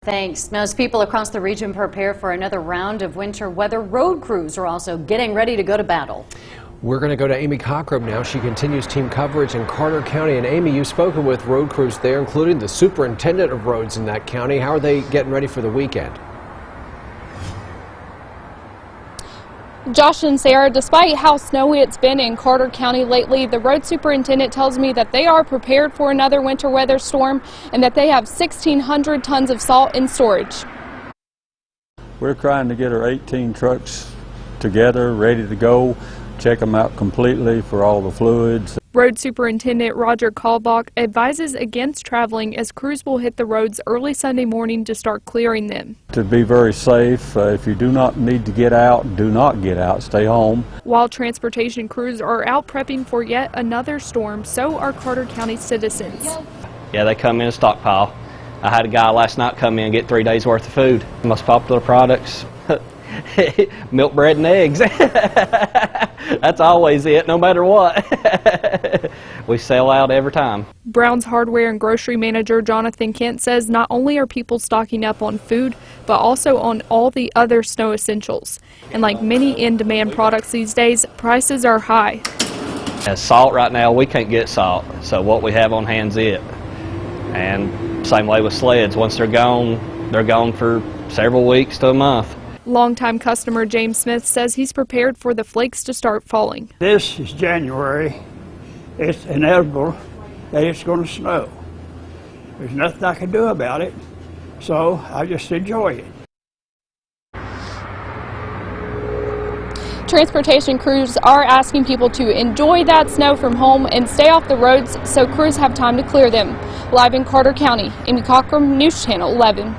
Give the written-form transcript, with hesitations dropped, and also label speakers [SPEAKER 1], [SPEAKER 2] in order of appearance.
[SPEAKER 1] Thanks. Now, as people across the region prepare for another round of winter weather, road crews are also getting ready to go to battle.
[SPEAKER 2] We're going to go to Amy Cockrum now. She continues team coverage in Carter County. And Amy, you've spoken with road crews there, including the superintendent of roads in that county. How are they getting ready for the weekend?
[SPEAKER 3] Josh and Sarah, despite how snowy it's been in Carter County lately, the road superintendent tells me that they are prepared for another winter weather storm and that they have 1,600 tons of salt in storage.
[SPEAKER 4] We're trying to get our 18 trucks together, ready to go, check them out completely for all the fluids.
[SPEAKER 3] Road Superintendent Roger COLBAUGH advises against traveling as crews will hit the roads early Sunday morning to start clearing them.
[SPEAKER 4] To be very safe, if you do not need to get out, do not get out, stay home.
[SPEAKER 3] While transportation crews are out prepping for yet another storm, so are Carter County citizens.
[SPEAKER 5] Yeah, they come in and stockpile. I had a guy last night come in and get 3 days worth of food. Most popular products, milk, bread, and eggs. That's always it, no matter what. We sell out every time.
[SPEAKER 3] Brown's Hardware and Grocery Manager Jonathan Kent says not only are people stocking up on food, but also on all the other snow essentials. And like many in-demand products these days, prices are high.
[SPEAKER 5] As salt right now, we can't get salt, so what we have on hand's it. And same way with sleds. Once they're gone for several weeks to a month.
[SPEAKER 3] Longtime customer James Smith says he's prepared for the flakes to start falling.
[SPEAKER 6] This is January. It's inevitable that it's going to snow. There's nothing I can do about it, so I just enjoy it.
[SPEAKER 3] Transportation crews are asking people to enjoy that snow from home and stay off the roads so crews have time to clear them. Live in Carter County, Amy Cockrum, News Channel 11.